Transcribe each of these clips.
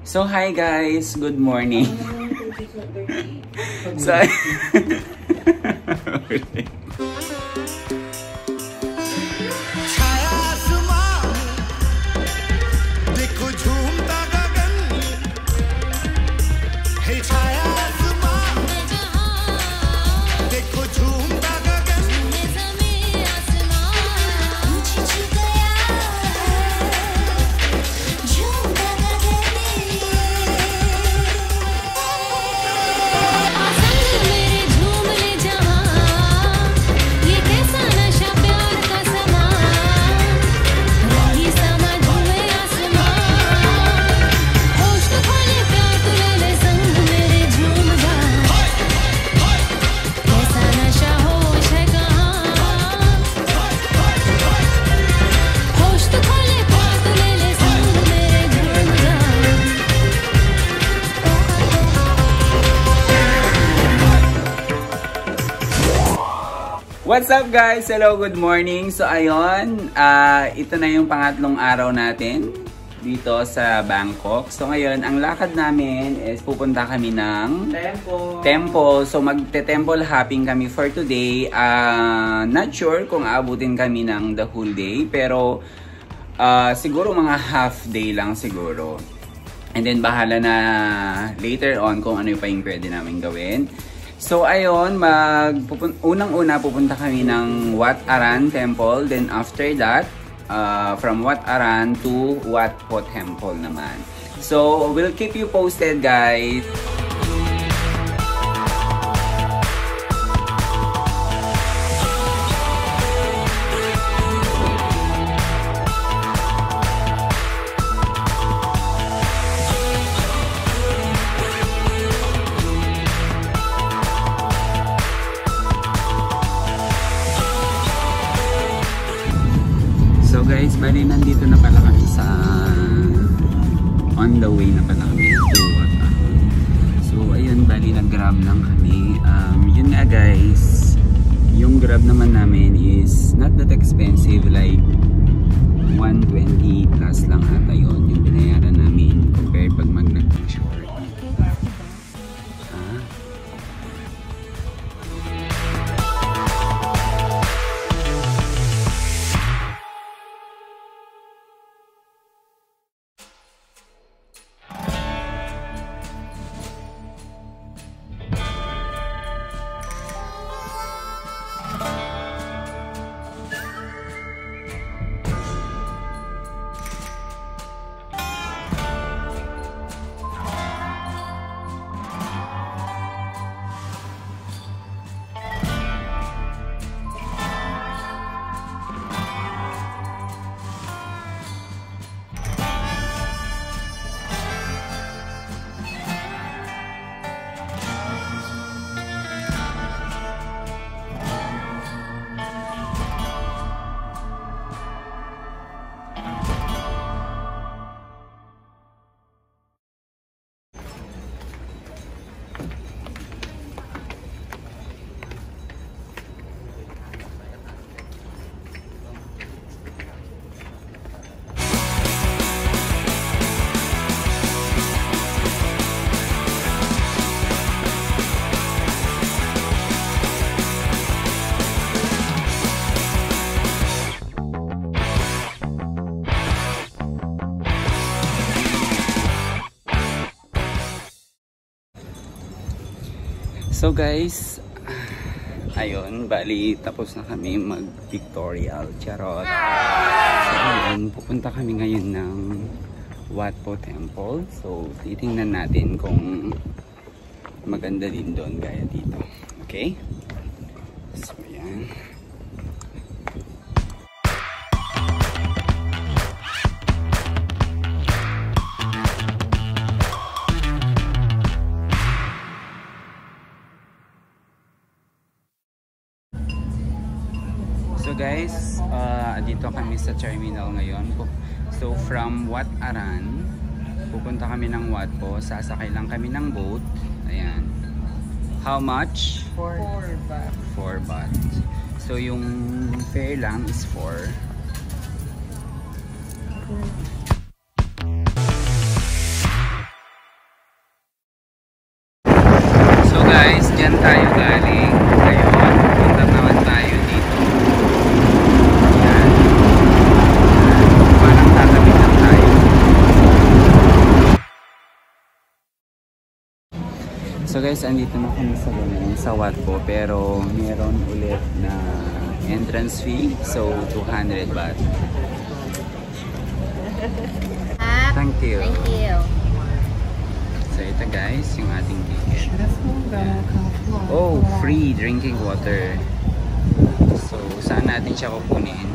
So hi guys, good morning. So what's up guys? Hello, good morning. So ayun, ito na yung pangatlong araw natin dito sa Bangkok. So ngayon, ang lakad namin is pupunta kami ng temple. So magte-temple hopping kami for today. Not sure kung aabutin kami ng the whole day, pero siguro mga half day lang siguro. And then bahala na later on kung ano pa yung pwede namin gawin. So ayun, unang-una pupunta kami ng Wat Arun Temple. Then after that, from Wat Arun to Wat Po Temple naman. So we'll keep you posted guys. Guys, bali nandito na pala kami sa on the way na pala kami to Wat Arun. So ayun, bali nag-grab lang kami. Yun nga guys, yung grab naman namin is not that expensive, like 120 plus lang ata yun yung binayaran namin compared pag mag-nag-short. So guys, ayun, bali tapos na kami mag-pictorial, charot. So ayun, pupunta kami ngayon ng Wat Po Temple. So titingnan natin kung maganda din doon gaya dito. Okay? So ayan. So guys, dito kami sa terminal ngayon. So from Wat Arun, pupunta kami ng Wat Po. Sasakay lang kami ng boat. Ayan. How much? 4 baht. 4 baht. So yung fare lang is 4. guys, andito na kami sa ganun, sa Watpo, pero meron ulit na entrance fee, so 200 baht. Thank you. Thank you. So ito guys, yung ating ticket. Oh, free drinking water. So saan natin siya kukunin?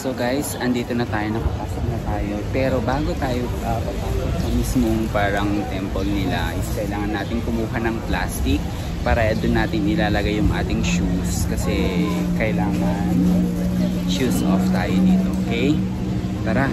So guys, andito na tayo, nakapasok na tayo. Pero bago tayo papasok sa mismong parang temple nila, is kailangan natin kumuha ng plastic para doon natin ilalagay yung ating shoes. Kasi kailangan shoes off tayo dito, okay? Tara!